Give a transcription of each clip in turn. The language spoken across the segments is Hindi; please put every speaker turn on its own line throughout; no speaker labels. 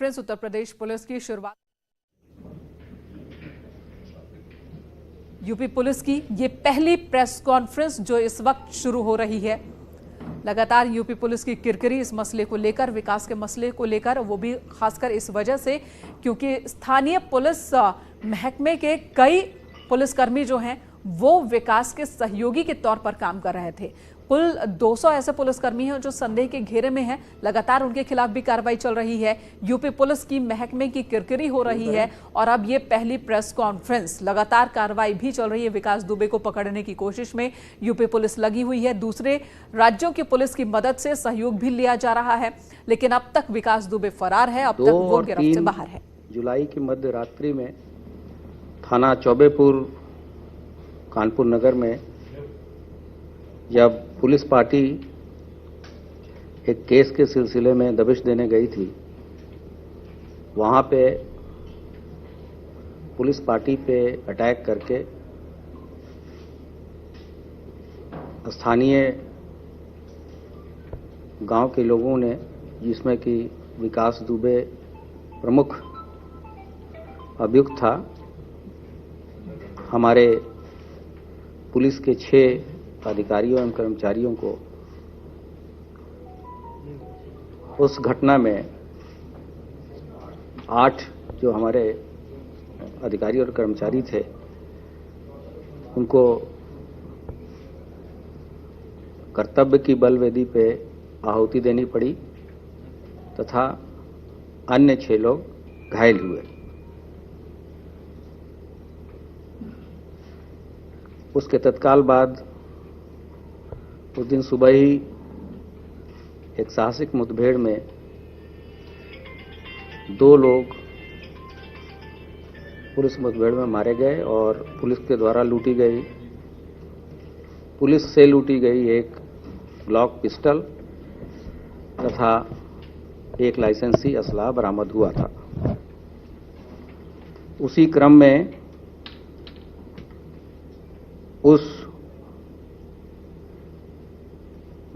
कॉन्फ्रेंस उत्तर प्रदेश पुलिस की शुरुआत। यूपी पुलिस की ये पहली प्रेस कॉन्फ्रेंस जो इस वक्त शुरू हो रही है। लगातार यूपी पुलिस की किरकिरी इस मसले को लेकर, विकास के मसले को लेकर, वो भी खासकर इस वजह से क्योंकि स्थानीय पुलिस महकमे के कई पुलिसकर्मी जो हैं वो विकास के सहयोगी के तौर पर काम कर रहे थे। कुल 200 ऐसे पुलिसकर्मी हैं जो संदेह के घेरे में हैं। लगातार उनके खिलाफ भी कार्रवाई चल रही है। यूपी पुलिस की महकमे की किरकिरी हो रही है और अब ये पहली प्रेस कॉन्फ्रेंस, लगातार कार्रवाई भी चल रही है। विकास दुबे को पकड़ने की कोशिश में यूपी पुलिस लगी हुई है। दूसरे राज्यों की पुलिस की मदद से सहयोग भी लिया जा रहा है, लेकिन अब तक विकास दुबे फरार है। अब तक वो गिरफ्त से बाहर है।
जुलाई की मध्य रात्रि में थाना चौबेपुर कानपुर नगर में जब पुलिस पार्टी एक केस के सिलसिले में दबिश देने गई थी, वहां पे पुलिस पार्टी पे अटैक करके स्थानीय गांव के लोगों ने, जिसमें कि विकास दुबे प्रमुख अभियुक्त था, हमारे पुलिस के 6 अधिकारियों एवं कर्मचारियों को उस घटना में 8 जो हमारे अधिकारी और कर्मचारी थे उनको कर्तव्य की बलवेदी पे आहुति देनी पड़ी तथा अन्य 6 लोग घायल हुए। उसके तत्काल बाद उस दिन सुबह ही एक साहसिक मुठभेड़ में 2 लोग पुलिस मुठभेड़ में मारे गए और पुलिस के द्वारा पुलिस से लूटी गई एक ग्लॉक पिस्टल तथा एक लाइसेंसी असला बरामद हुआ था। उसी क्रम में उस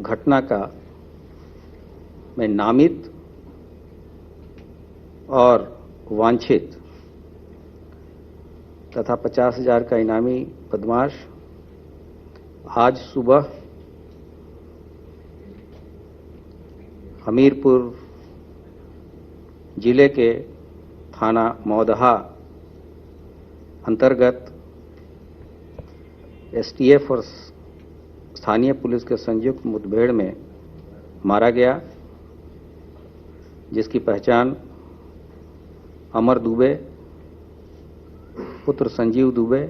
घटना का में नामित और वांछित तथा 50,000 का इनामी बदमाश आज सुबह हमीरपुर जिले के थाना मौदहा अंतर्गत एसटीएफ और स्थानीय पुलिस के संयुक्त मुठभेड़ में मारा गया, जिसकी पहचान अमर दुबे पुत्र संजीव दुबे,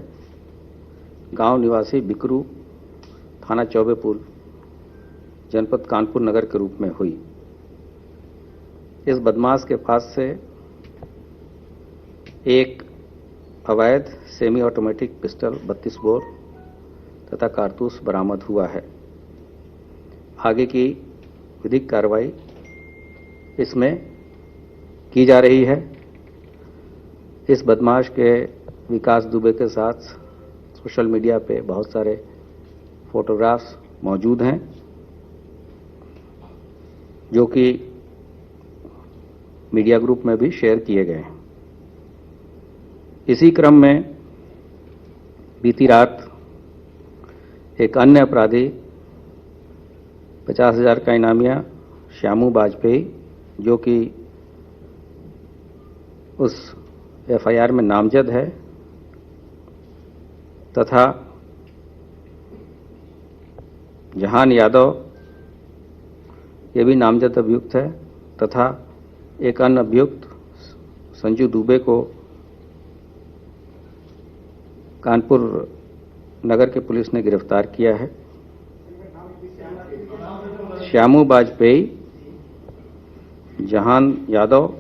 गांव निवासी बिकरू, थाना चौबेपुर, जनपद कानपुर नगर के रूप में हुई। इस बदमाश के पास से एक अवैध सेमी ऑटोमेटिक पिस्टल 32 बोर तथा कारतूस बरामद हुआ है। आगे की विधिक कार्रवाई इसमें की जा रही है। इस बदमाश के विकास दुबे के साथ सोशल मीडिया पे बहुत सारे फोटोग्राफ्स मौजूद हैं जो कि मीडिया ग्रुप में भी शेयर किए गए हैं। इसी क्रम में बीती रात एक अन्य अपराधी 50,000 का इनामिया श्यामू बाजपेयी, जो कि उस एफआईआर में नामजद है, तथा जहान यादव, ये भी नामजद अभियुक्त है, तथा एक अन्य अभियुक्त संजू दुबे को कानपुर नगर के पुलिस ने गिरफ्तार किया है। श्यामू बाजपेयी, जहान यादव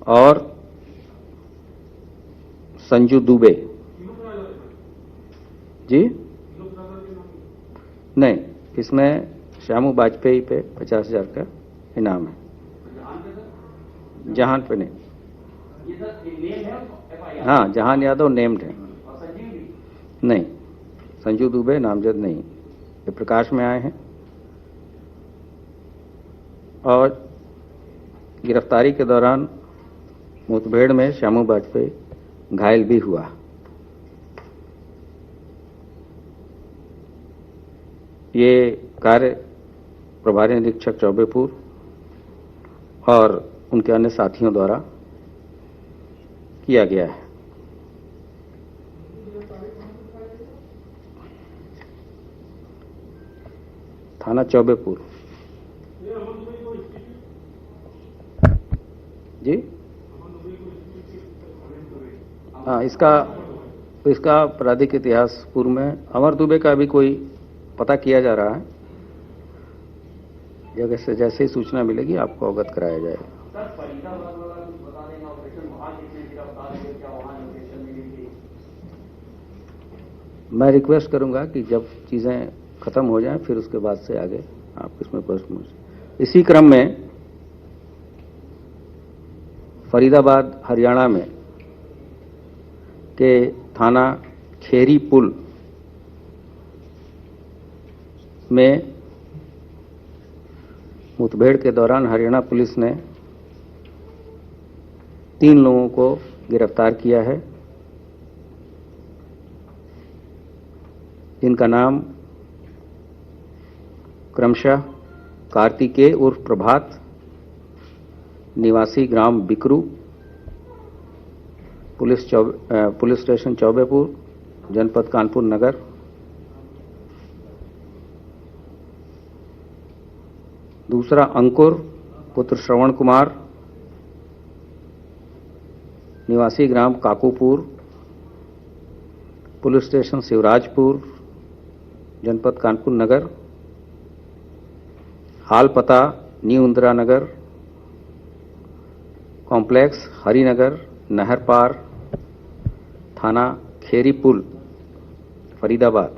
और संजू दुबे जी नहीं, इसमें श्यामू बाजपेयी पे 50,000 का इनाम है, जहान पे नहीं। हाँ, जहान यादव नेम्ड है, नहीं, संजू दुबे नामजद नहीं, ये प्रकाश में आए हैं। और गिरफ्तारी के दौरान मुठभेड़ में श्यामू वाजपेयी घायल भी हुआ। ये कार्य प्रभारी निरीक्षक चौबेपुर और उनके अन्य साथियों द्वारा किया गया है। थाना चौबेपुर। जी हाँ, इसका आपराधिक इतिहास पूर्व में अमर दुबे का भी कोई पता किया जा रहा है। जगह से जैसे ही सूचना मिलेगी आपको अवगत कराया जाएगा। मैं रिक्वेस्ट करूंगा कि जब चीजें खत्म हो जाएं फिर उसके बाद से आगे आप इसमें प्रश्न पूछें। इसी क्रम में फरीदाबाद हरियाणा में के थाना खेरी पुल में मुठभेड़ के दौरान हरियाणा पुलिस ने 3 लोगों को गिरफ्तार किया है, जिनका नाम क्रमशः कार्तिकेय उर्फ प्रभात निवासी ग्राम बिकरू, पुलिस स्टेशन चौबेपुर, जनपद कानपुर नगर, दूसरा अंकुर पुत्र श्रवण कुमार निवासी ग्राम काकूपुर, पुलिस स्टेशन शिवराजपुर, जनपद कानपुर नगर, हाल पता न्यू इंदिरा नगर कॉम्प्लेक्स हरिनगर नहर पार, थाना खेरी पुल फरीदाबाद,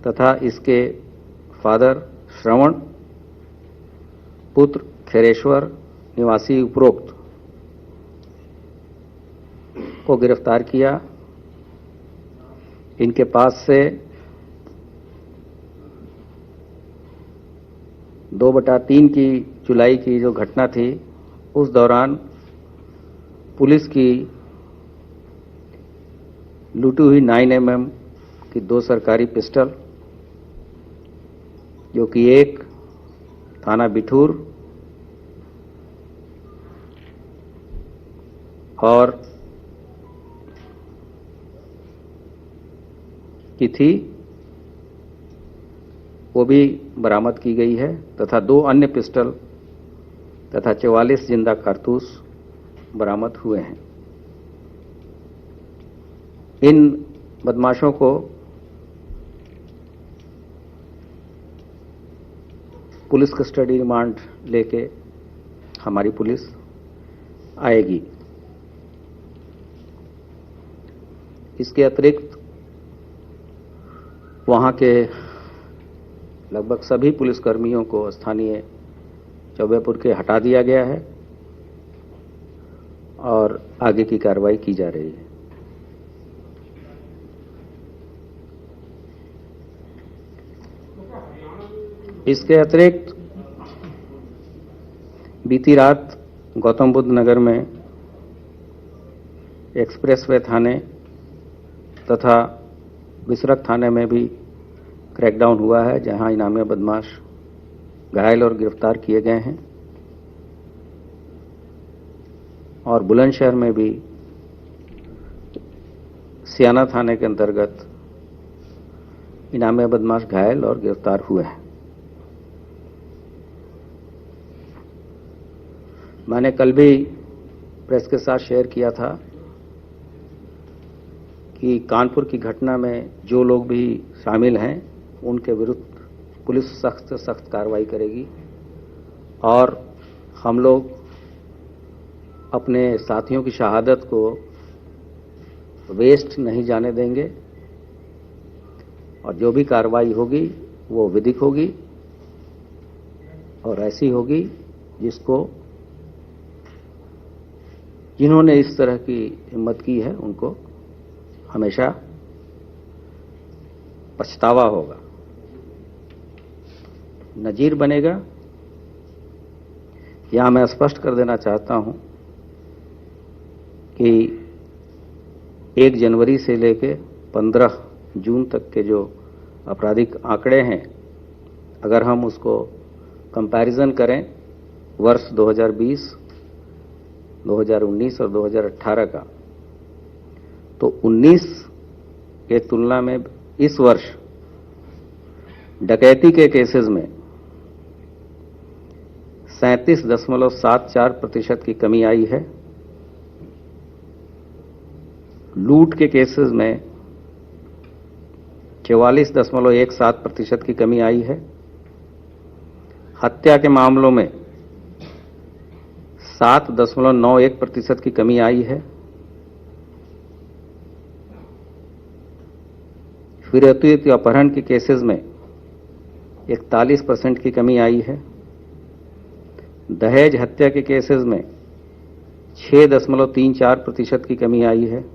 तथा इसके फादर श्रवण पुत्र खैरेश्वर निवासी उपरोक्त को गिरफ्तार किया। इनके पास से 2/3 की जुलाई की जो घटना थी उस दौरान पुलिस की लूटी हुई 9mm की 2 सरकारी पिस्टल, जो कि एक थाना बिठूर और की थी, वो भी बरामद की गई है, तथा 2 अन्य पिस्टल तथा 44 जिंदा कारतूस बरामद हुए हैं। इन बदमाशों को पुलिस कस्टडी रिमांड लेके हमारी पुलिस आएगी। इसके अतिरिक्त वहां के लगभग सभी पुलिसकर्मियों को स्थानीय चौबेपुर के हटा दिया गया है और आगे की कार्रवाई की जा रही है। इसके अतिरिक्त बीती रात गौतम बुद्ध नगर में एक्सप्रेसवे थाने तथा बिसरक थाने में भी क्रैकडाउन हुआ है, जहां इनामी बदमाश घायल और गिरफ्तार किए गए हैं। और बुलंदशहर में भी सियाना थाने के अंतर्गत इनामी बदमाश घायल और गिरफ्तार हुए हैं। मैंने कल भी प्रेस के साथ शेयर किया था कि कानपुर की घटना में जो लोग भी शामिल हैं उनके विरुद्ध पुलिस सख्त से सख्त कार्रवाई करेगी और हम लोग अपने साथियों की शहादत को वेस्ट नहीं जाने देंगे और जो भी कार्रवाई होगी वो विधिक होगी और ऐसी होगी जिन्होंने इस तरह की हिम्मत की है उनको हमेशा पछतावा होगा। नजीर बनेगा यहां मैं स्पष्ट कर देना चाहता हूं कि 1 जनवरी से लेकर 15 जून तक के जो आपराधिक आंकड़े हैं, अगर हम उसको कंपैरिजन करें वर्ष 2020, 2019 और 2018 का, तो 19 के तुलना में इस वर्ष डकैती के केसेस में 37.74% की कमी आई है। लूट के केसेस में 44.17% की कमी आई है। हत्या के मामलों में 7.91% की कमी आई है। फिरौती अपहरण के केसेस में 41% की कमी आई है। दहेज हत्या के केसेस में 6.34% की कमी आई है।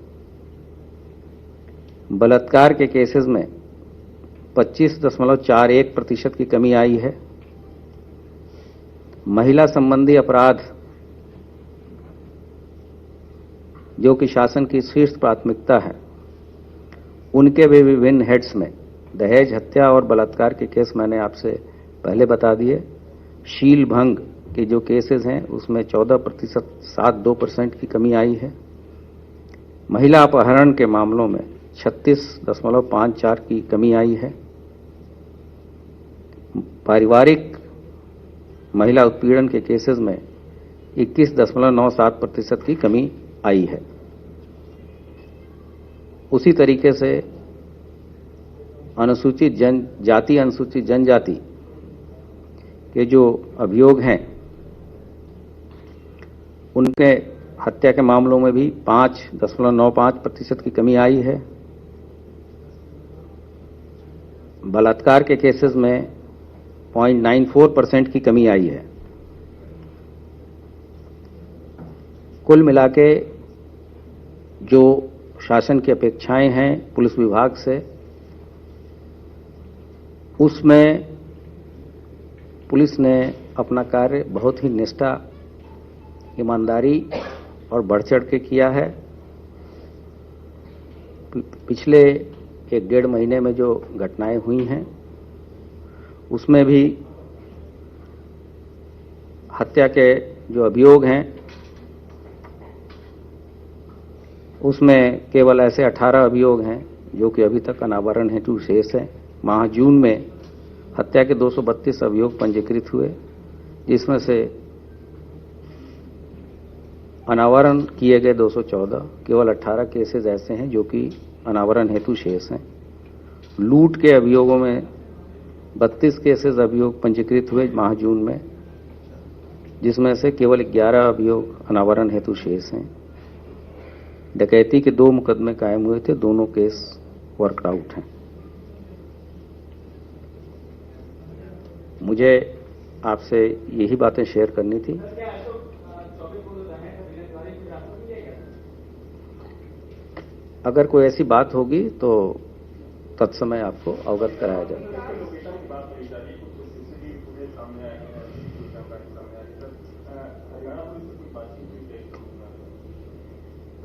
बलात्कार के केसेस में 25.41% की कमी आई है। महिला संबंधी अपराध, जो कि शासन की शीर्ष प्राथमिकता है, उनके भी विभिन्न हेड्स में दहेज हत्या और बलात्कार के केस मैंने आपसे पहले बता दिए। शील भंग के जो केसेस हैं उसमें 14.72% की कमी आई है। महिला अपहरण के मामलों में 36.54 की कमी आई है। पारिवारिक महिला उत्पीड़न के केसेस में 21.97% की कमी आई है। उसी तरीके से अनुसूचित जनजाति, अनुसूचित जनजाति के जो अभियोग हैं, उनके हत्या के मामलों में भी 5.95% की कमी आई है। बलात्कार के केसेस में 0.94% की कमी आई है। कुल मिलाके जो शासन की अपेक्षाएं हैं पुलिस विभाग से, उसमें पुलिस ने अपना कार्य बहुत ही निष्ठा, ईमानदारी और बढ़ चढ़ के किया है। पिछले 1-1.5 महीने में जो घटनाएं हुई हैं, उसमें भी हत्या के जो अभियोग हैं, उसमें केवल ऐसे 18 अभियोग हैं जो कि अभी तक अनावरण हेतु शेष हैं। माह जून में हत्या के 232 अभियोग पंजीकृत हुए, जिसमें से अनावरण किए गए 214, केवल 18 केसेस ऐसे हैं जो कि अनावरण हेतु शेष हैं। लूट के अभियोगों में 32 केसेस अभियोग पंजीकृत हुए माह जून में, जिसमें से केवल 11 अभियोग अनावरण हेतु शेष हैं। डकैती के 2 मुकदमे कायम हुए थे, दोनों केस वर्कड आउट हैं। मुझे आपसे यही बातें शेयर करनी थी। अगर कोई ऐसी बात होगी तो तत्समय आपको अवगत कराया जाएगा।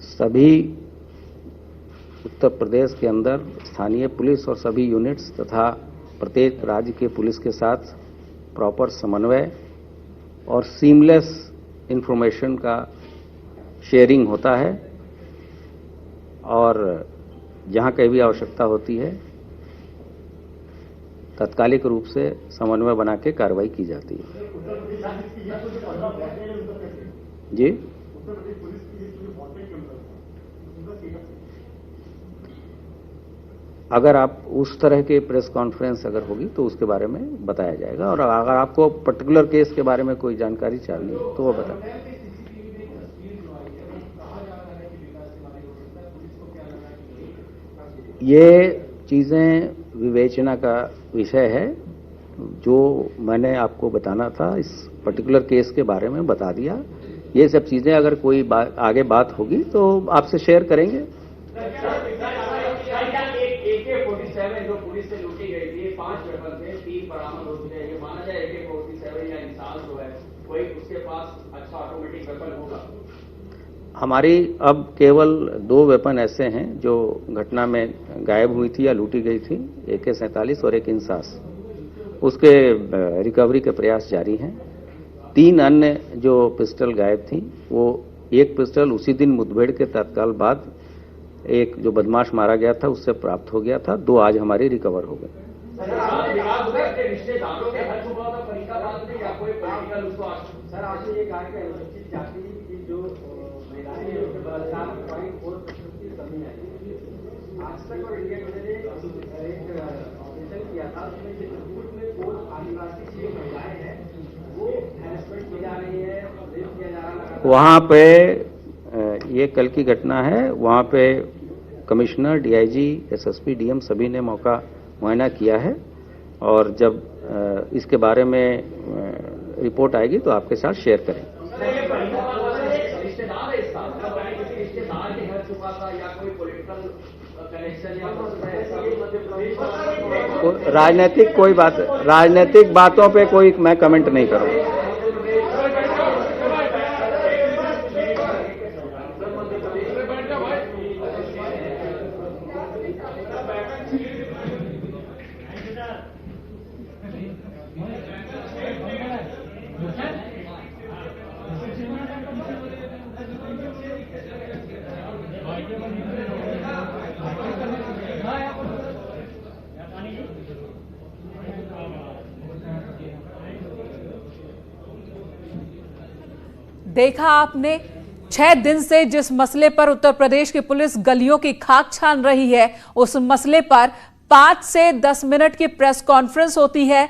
सभी उत्तर प्रदेश के अंदर स्थानीय पुलिस और सभी यूनिट्स तथा प्रत्येक राज्य के पुलिस के साथ प्रॉपर समन्वय और सीमलेस इंफॉर्मेशन का शेयरिंग होता है, और जहां कहीं भी आवश्यकता होती है तात्कालिक रूप से समन्वय बना के कार्रवाई की जाती है। जी, अगर आप उस तरह के प्रेस कॉन्फ्रेंस अगर होगी तो उसके बारे में बताया जाएगा, और अगर आपको पर्टिकुलर केस के बारे में कोई जानकारी चाहिए तो वो बताएं। ये चीजें विवेचना का विषय है। जो मैंने आपको बताना था इस पर्टिकुलर केस के बारे में बता दिया। ये सब चीजें अगर कोई आगे बात होगी तो आपसे शेयर करेंगे।
AK-47 जो पुलिस से लूटी गई थी, 5 वेपन थे, 3 बरामद हो चुके हैं। ये माना जाए AK-47 या इंसान जो है कोई उसके पास एक वेपन होगा?
हमारी अब केवल 2 वेपन ऐसे हैं जो घटना में गायब हुई थी या लूटी गई थी, AK-47 और एक इंसास। उसके रिकवरी के प्रयास जारी हैं। 3 अन्य जो पिस्टल गायब थी, वो एक पिस्टल उसी दिन मुठभेड़ के तत्काल बाद एक जो बदमाश मारा गया था उससे प्राप्त हो गया था। 2 आज हमारी रिकवर हो गए।
के रिश्तेदारों के हर सुबह का फरीदाबाद में या कोई पॉलिटिकल उसको सर आपने ये कहा कि अनुसूचित जाति की जो महिलाएं हैं उसके बलात्कार 0.4% की कमी आई। आज तक और इंडिया टुडे ने एक ऑपरेशन किया था, उसमें चित्रकूट में कोल आदिवासी जो महिलाएं हैं वो हैरेसमेंट की जा रही है, रेप किया जा रहा है।
वहाँ पे ये कल की घटना है। वहाँ पे कमिश्नर, DIG, SSP, DM सभी ने मौका मुआयना किया है और जब इसके बारे में रिपोर्ट आएगी तो आपके साथ शेयर करेंगे।
रिश्तेदार है इसका, किसी रिश्तेदार के घर छुपा था या कोई पॉलिटिकल कनेक्शन या राजनीतिक बातों पे कोई मैं कमेंट नहीं करूँगा।
देखा आपने 6 दिन से जिस मसले पर उत्तर प्रदेश की पुलिस गलियों की खाक छान रही है, उस मसले पर 5 से 10 मिनट की प्रेस कॉन्फ्रेंस होती है।